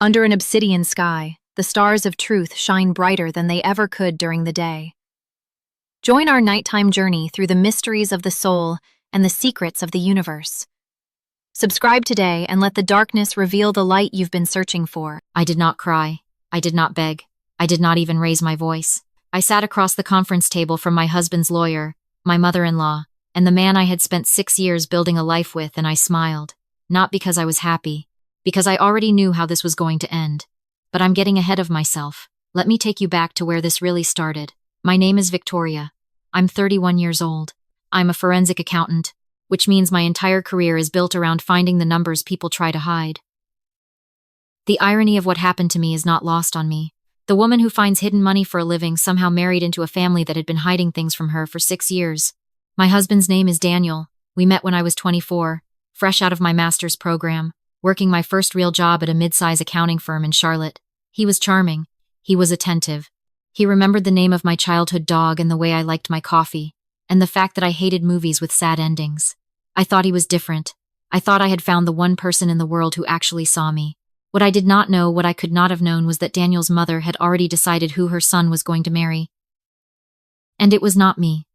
Under an obsidian sky, the stars of truth shine brighter than they ever could during the day. Join our nighttime journey through the mysteries of the soul and the secrets of the universe. Subscribe today and let the darkness reveal the light you've been searching for. I did not cry. I did not beg. I did not even raise my voice. I sat across the conference table from my husband's lawyer, my mother-in-law, and the man I had spent 6 years building a life with, and I smiled. Not because I was happy, because I already knew how this was going to end. But I'm getting ahead of myself. Let me take you back to where this really started. My name is Victoria. I'm 31 years old. I'm a forensic accountant, which means my entire career is built around finding the numbers people try to hide. The irony of what happened to me is not lost on me. The woman who finds hidden money for a living somehow married into a family that had been hiding things from her for 6 years. My husband's name is Daniel. We met when I was 24, fresh out of my master's program, working my first real job at a mid-size accounting firm in Charlotte. He was charming. He was attentive. He remembered the name of my childhood dog and the way I liked my coffee, and the fact that I hated movies with sad endings. I thought he was different. I thought I had found the one person in the world who actually saw me. What I did not know, what I could not have known, was that Daniel's mother had already decided who her son was going to marry. And it was not me.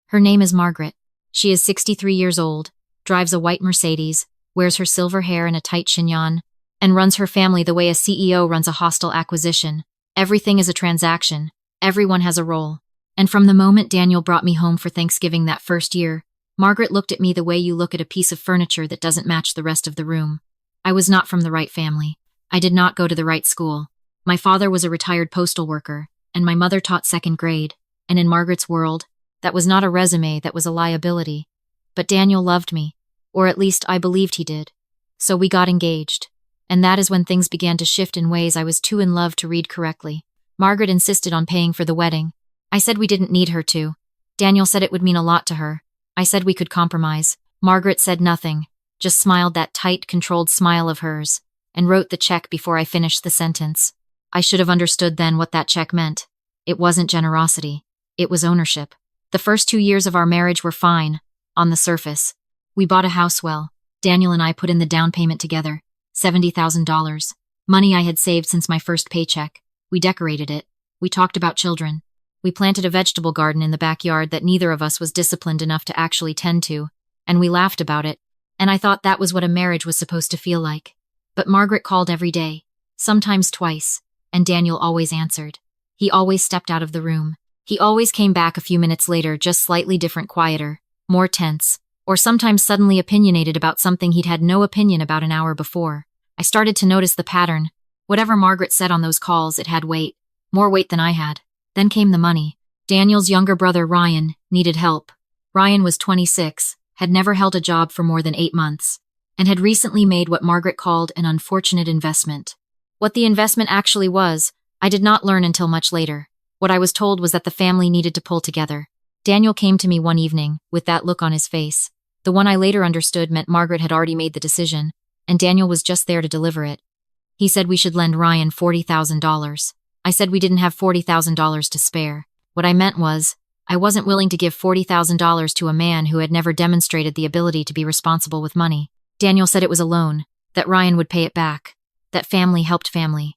Her name is Margaret. She is 63 years old, drives a white Mercedes, wears her silver hair in a tight chignon, and runs her family the way a CEO runs a hostile acquisition. Everything is a transaction. Everyone has a role. And from the moment Daniel brought me home for Thanksgiving that first year, Margaret looked at me the way you look at a piece of furniture that doesn't match the rest of the room. I was not from the right family. I did not go to the right school. My father was a retired postal worker, and my mother taught second grade, and in Margaret's world, that was not a resume, that was a liability. But Daniel loved me, or at least I believed he did. So we got engaged. And that is when things began to shift in ways I was too in love to read correctly. Margaret insisted on paying for the wedding. I said we didn't need her to. Daniel said it would mean a lot to her. I said we could compromise. Margaret said nothing, just smiled that tight, controlled smile of hers, and wrote the check before I finished the sentence. I should have understood then what that check meant. It wasn't generosity. It was ownership. The first 2 years of our marriage were fine, on the surface. We bought a house well. Daniel and I put in the down payment together, $70,000. Money I had saved since my first paycheck. We decorated it. We talked about children. We planted a vegetable garden in the backyard that neither of us was disciplined enough to actually tend to, and we laughed about it, and I thought that was what a marriage was supposed to feel like. But Margaret called every day, sometimes twice, and Daniel always answered. He always stepped out of the room. He always came back a few minutes later, just slightly different, quieter, more tense, or sometimes suddenly opinionated about something he'd had no opinion about an hour before. I started to notice the pattern. Whatever Margaret said on those calls, it had weight, more weight than I had. Then came the money. Daniel's younger brother, Ryan, needed help. Ryan was 26, had never held a job for more than 8 months, and had recently made what Margaret called an unfortunate investment. What the investment actually was, I did not learn until much later. What I was told was that the family needed to pull together. Daniel came to me one evening, with that look on his face. The one I later understood meant Margaret had already made the decision, and Daniel was just there to deliver it. He said we should lend Ryan $40,000. I said we didn't have $40,000 to spare. What I meant was, I wasn't willing to give $40,000 to a man who had never demonstrated the ability to be responsible with money. Daniel said it was a loan, that Ryan would pay it back, that family helped family.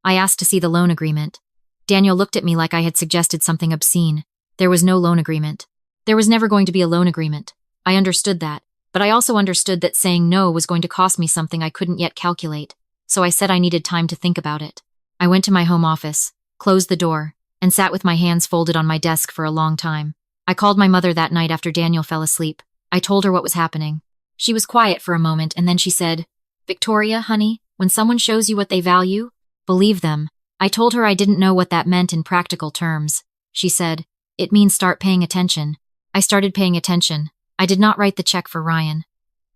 I asked to see the loan agreement. Daniel looked at me like I had suggested something obscene. There was no loan agreement. There was never going to be a loan agreement. I understood that, but I also understood that saying no was going to cost me something I couldn't yet calculate, so I said I needed time to think about it. I went to my home office, closed the door, and sat with my hands folded on my desk for a long time. I called my mother that night after Daniel fell asleep. I told her what was happening. She was quiet for a moment, and then she said, "Victoria, honey, when someone shows you what they value, believe them." I told her I didn't know what that meant in practical terms. She said, "It means start paying attention." I started paying attention. I did not write the check for Ryan.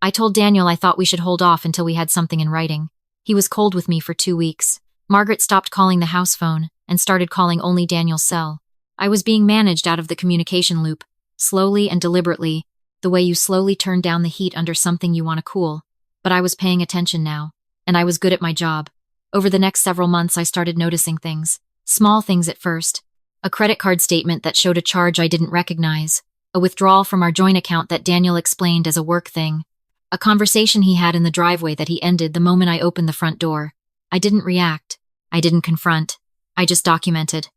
I told Daniel I thought we should hold off until we had something in writing. He was cold with me for 2 weeks. Margaret stopped calling the house phone and started calling only Daniel's cell. I was being managed out of the communication loop, slowly and deliberately, the way you slowly turn down the heat under something you want to cool. But I was paying attention now, and I was good at my job. Over the next several months, I started noticing things. Small things at first. A credit card statement that showed a charge I didn't recognize. A withdrawal from our joint account that Daniel explained as a work thing. A conversation he had in the driveway that he ended the moment I opened the front door. I didn't react. I didn't confront. I just documented.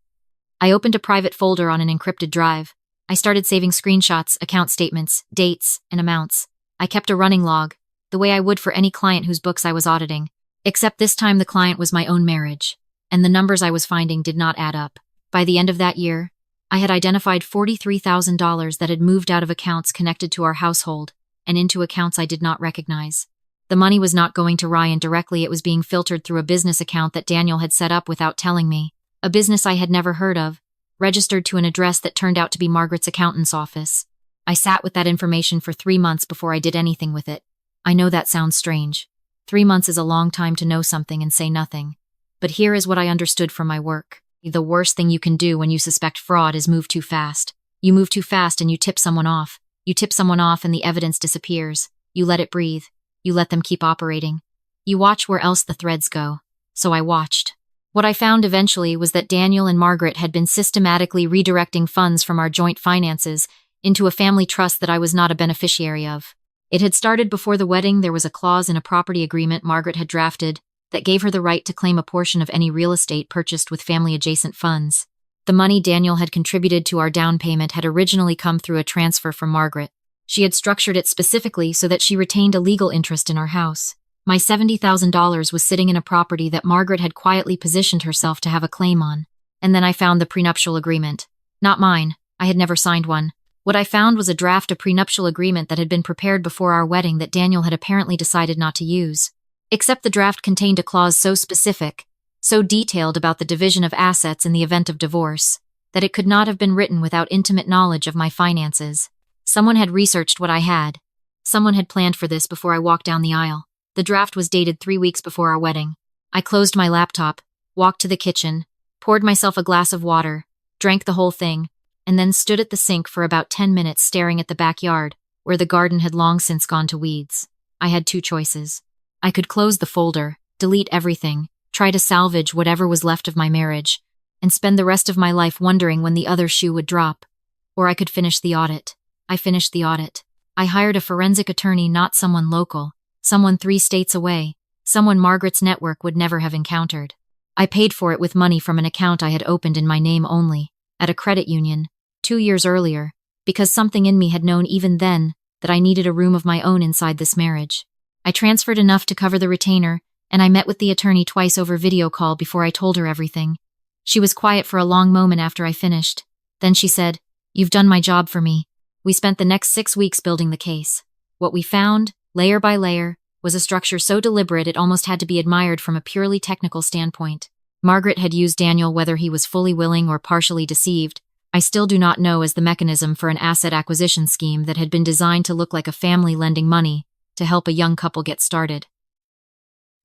I opened a private folder on an encrypted drive. I started saving screenshots, account statements, dates, and amounts. I kept a running log, the way I would for any client whose books I was auditing. Except this time the client was my own marriage, and the numbers I was finding did not add up. By the end of that year, I had identified $43,000 that had moved out of accounts connected to our household and into accounts I did not recognize. The money was not going to Ryan directly, it was being filtered through a business account that Daniel had set up without telling me. A business I had never heard of, registered to an address that turned out to be Margaret's accountant's office. I sat with that information for 3 months before I did anything with it. I know that sounds strange. 3 months is a long time to know something and say nothing. But here is what I understood from my work. The worst thing you can do when you suspect fraud is move too fast. You move too fast and you tip someone off. You tip someone off and the evidence disappears. You let it breathe. You let them keep operating. You watch where else the threads go. So I watched. What I found eventually was that Daniel and Margaret had been systematically redirecting funds from our joint finances into a family trust that I was not a beneficiary of. It had started before the wedding. There was a clause in a property agreement Margaret had drafted that gave her the right to claim a portion of any real estate purchased with family-adjacent funds. The money Daniel had contributed to our down payment had originally come through a transfer from Margaret. She had structured it specifically so that she retained a legal interest in our house. My $70,000 was sitting in a property that Margaret had quietly positioned herself to have a claim on. And then I found the prenuptial agreement. Not mine. I had never signed one. What I found was a draft of prenuptial agreement that had been prepared before our wedding that Daniel had apparently decided not to use. Except the draft contained a clause so specific, so detailed about the division of assets in the event of divorce, that it could not have been written without intimate knowledge of my finances. Someone had researched what I had. Someone had planned for this before I walked down the aisle. The draft was dated 3 weeks before our wedding. I closed my laptop, walked to the kitchen, poured myself a glass of water, drank the whole thing, and then stood at the sink for about 10 minutes staring at the backyard, where the garden had long since gone to weeds. I had 2 choices. I could close the folder, delete everything, try to salvage whatever was left of my marriage, and spend the rest of my life wondering when the other shoe would drop. Or I could finish the audit. I finished the audit. I hired a forensic attorney, not someone local, someone 3 states away, someone Margaret's network would never have encountered. I paid for it with money from an account I had opened in my name only, at a credit union, 2 years earlier, because something in me had known even then that I needed a room of my own inside this marriage. I transferred enough to cover the retainer, and I met with the attorney twice over video call before I told her everything. She was quiet for a long moment after I finished. Then she said, "You've done my job for me." We spent the next 6 weeks building the case. What we found, layer by layer, was a structure so deliberate it almost had to be admired from a purely technical standpoint. Margaret had used Daniel, whether he was fully willing or partially deceived, I still do not know, as the mechanism for an asset acquisition scheme that had been designed to look like a family lending money to help a young couple get started.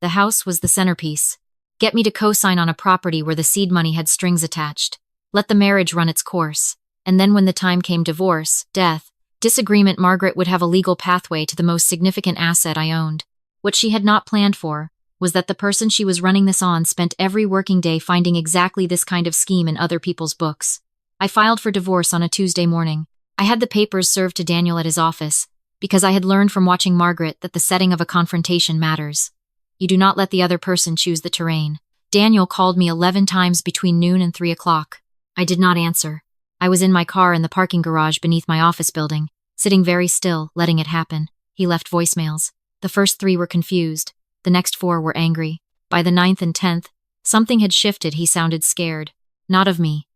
The house was the centerpiece. Get me to co-sign on a property where the seed money had strings attached. Let the marriage run its course. And then when the time came, divorce, death, disagreement, Margaret would have a legal pathway to the most significant asset I owned. What she had not planned for was that the person she was running this on spent every working day finding exactly this kind of scheme in other people's books. I filed for divorce on a Tuesday morning. I had the papers served to Daniel at his office, because I had learned from watching Margaret that the setting of a confrontation matters. You do not let the other person choose the terrain. Daniel called me 11 times between noon and 3 o'clock. I did not answer. I was in my car in the parking garage beneath my office building, sitting very still, letting it happen. He left voicemails. The first 3 were confused. The next 4 were angry. By the 9th and 10th, something had shifted. He sounded scared. Not of me.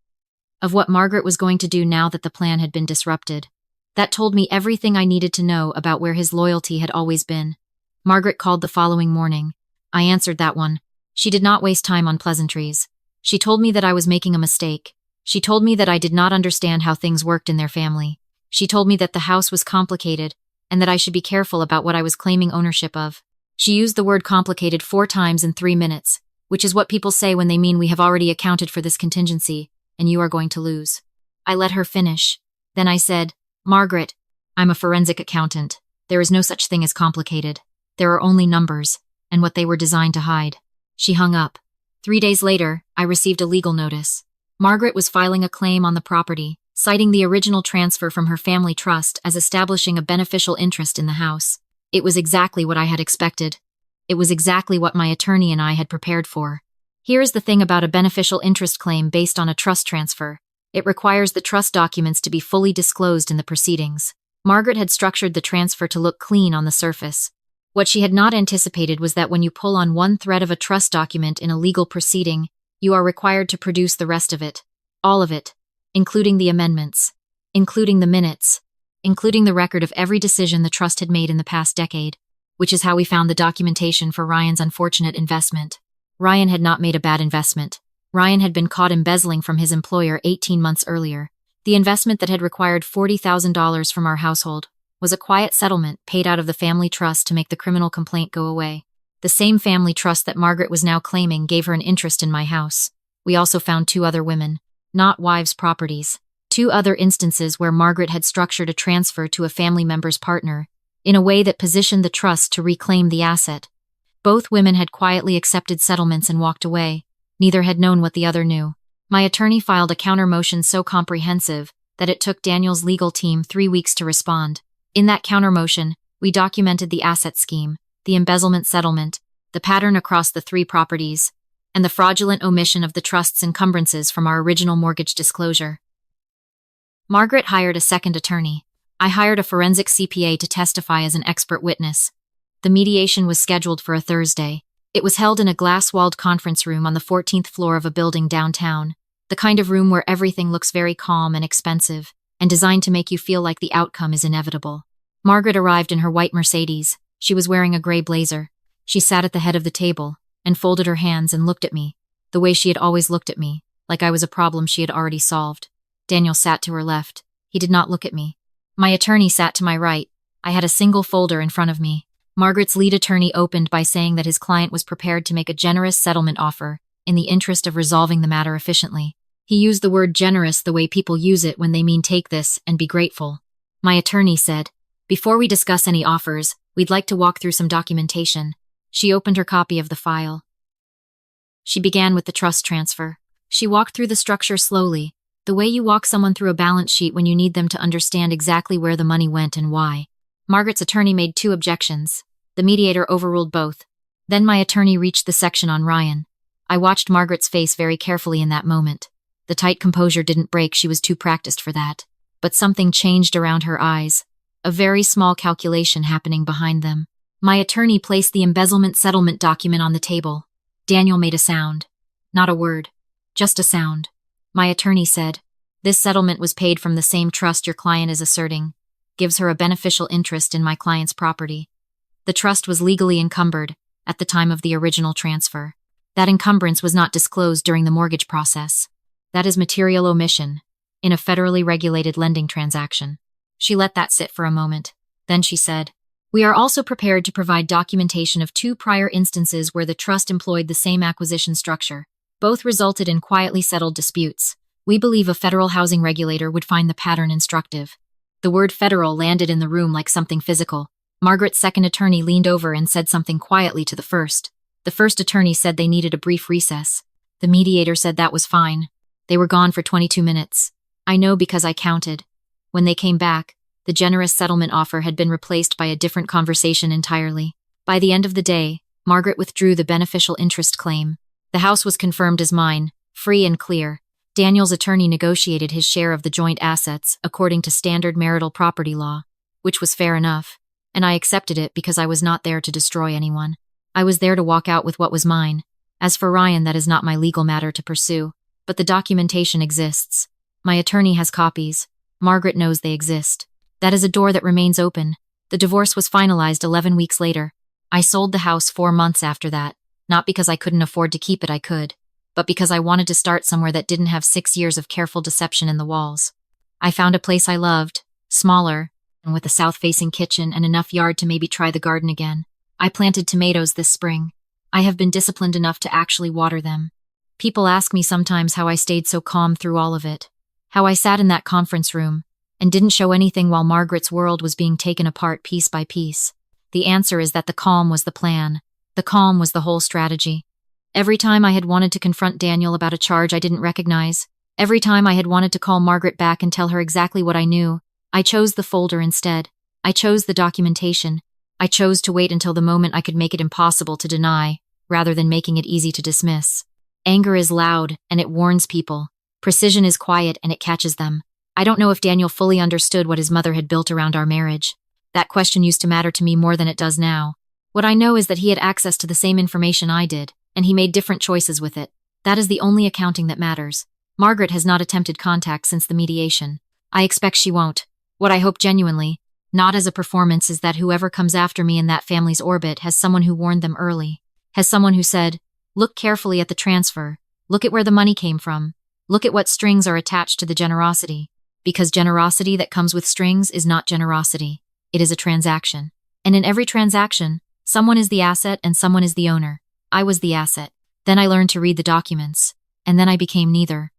Of what Margaret was going to do now that the plan had been disrupted. That told me everything I needed to know about where his loyalty had always been. Margaret called the following morning. I answered that one. She did not waste time on pleasantries. She told me that I was making a mistake. She told me that I did not understand how things worked in their family. She told me that the house was complicated and that I should be careful about what I was claiming ownership of. She used the word complicated 4 times in 3 minutes, which is what people say when they mean we have already accounted for this contingency and you are going to lose. I let her finish. Then I said, "Margaret, I'm a forensic accountant. There is no such thing as complicated. There are only numbers, and what they were designed to hide." She hung up. 3 days later, I received a legal notice. Margaret was filing a claim on the property, citing the original transfer from her family trust as establishing a beneficial interest in the house. It was exactly what I had expected. It was exactly what my attorney and I had prepared for. Here's the thing about a beneficial interest claim based on a trust transfer. It requires the trust documents to be fully disclosed in the proceedings. Margaret had structured the transfer to look clean on the surface. What she had not anticipated was that when you pull on one thread of a trust document in a legal proceeding, you are required to produce the rest of it. All of it. Including the amendments. Including the minutes. Including the record of every decision the trust had made in the past decade. Which is how we found the documentation for Ryan's unfortunate investment. Ryan had not made a bad investment. Ryan had been caught embezzling from his employer 18 months earlier. The investment that had required $40,000 from our household was a quiet settlement paid out of the family trust to make the criminal complaint go away. The same family trust that Margaret was now claiming gave her an interest in my house. We also found 2 other women, not wives' properties. 2 other instances where Margaret had structured a transfer to a family member's partner in a way that positioned the trust to reclaim the asset. Both women had quietly accepted settlements and walked away. Neither had known what the other knew. My attorney filed a counter motion so comprehensive that it took Daniel's legal team 3 weeks to respond. In that counter motion, we documented the asset scheme, the embezzlement settlement, the pattern across the 3 properties, and the fraudulent omission of the trust's encumbrances from our original mortgage disclosure. Margaret hired a second attorney. I hired a forensic CPA to testify as an expert witness. The mediation was scheduled for a Thursday. It was held in a glass-walled conference room on the 14th floor of a building downtown, the kind of room where everything looks very calm and expensive, and designed to make you feel like the outcome is inevitable. Margaret arrived in her white Mercedes. She was wearing a gray blazer. She sat at the head of the table, and folded her hands and looked at me, the way she had always looked at me, like I was a problem she had already solved. Daniel sat to her left. He did not look at me. My attorney sat to my right. I had a single folder in front of me. Margaret's lead attorney opened by saying that his client was prepared to make a generous settlement offer in the interest of resolving the matter efficiently. He used the word generous the way people use it when they mean take this and be grateful. My attorney said, "Before we discuss any offers, we'd like to walk through some documentation." She opened her copy of the file. She began with the trust transfer. She walked through the structure slowly, the way you walk someone through a balance sheet when you need them to understand exactly where the money went and why. Margaret's attorney made 2 objections. The mediator overruled both. Then my attorney reached the section on Ryan. I watched Margaret's face very carefully in that moment. The tight composure didn't break, she was too practiced for that. But something changed around her eyes. A very small calculation happening behind them. My attorney placed the embezzlement settlement document on the table. Daniel made a sound. Not a word. Just a sound. My attorney said, "This settlement was paid from the same trust your client is asserting. Gives her a beneficial interest in my client's property. The trust was legally encumbered at the time of the original transfer. That encumbrance was not disclosed during the mortgage process. That is material omission in a federally regulated lending transaction." She let that sit for a moment. Then she said, "We are also prepared to provide documentation of 2 prior instances where the trust employed the same acquisition structure. Both resulted in quietly settled disputes. We believe a federal housing regulator would find the pattern instructive." The word federal landed in the room like something physical. Margaret's second attorney leaned over and said something quietly to the first. The first attorney said they needed a brief recess. The mediator said that was fine. They were gone for 22 minutes. I know because I counted. When they came back, the generous settlement offer had been replaced by a different conversation entirely. By the end of the day, Margaret withdrew the beneficial interest claim. The house was confirmed as mine, free and clear. Daniel's attorney negotiated his share of the joint assets according to standard marital property law, which was fair enough, and I accepted it because I was not there to destroy anyone. I was there to walk out with what was mine. As for Ryan, that is not my legal matter to pursue, but the documentation exists. My attorney has copies. Margaret knows they exist. That is a door that remains open. The divorce was finalized 11 weeks later. I sold the house 4 months after that, not because I couldn't afford to keep it, I could, but because I wanted to start somewhere that didn't have 6 years of careful deception in the walls. I found a place I loved, smaller, and with a south-facing kitchen and enough yard to maybe try the garden again. I planted tomatoes this spring. I have been disciplined enough to actually water them. People ask me sometimes how I stayed so calm through all of it, how I sat in that conference room and didn't show anything while Margaret's world was being taken apart piece by piece. The answer is that the calm was the plan. The calm was the whole strategy. Every time I had wanted to confront Daniel about a charge I didn't recognize, every time I had wanted to call Margaret back and tell her exactly what I knew, I chose the folder instead. I chose the documentation. I chose to wait until the moment I could make it impossible to deny, rather than making it easy to dismiss. Anger is loud, and it warns people. Precision is quiet, and it catches them. I don't know if Daniel fully understood what his mother had built around our marriage. That question used to matter to me more than it does now. What I know is that he had access to the same information I did, and he made different choices with it. That is the only accounting that matters. Margaret has not attempted contact since the mediation. I expect she won't. What I hope genuinely, not as a performance, is that whoever comes after me in that family's orbit has someone who warned them early. Has someone who said, look carefully at the transfer. Look at where the money came from. Look at what strings are attached to the generosity. Because generosity that comes with strings is not generosity. It is a transaction. And in every transaction, someone is the asset and someone is the owner. I was the asset. Then I learned to read the documents. And then I became neither.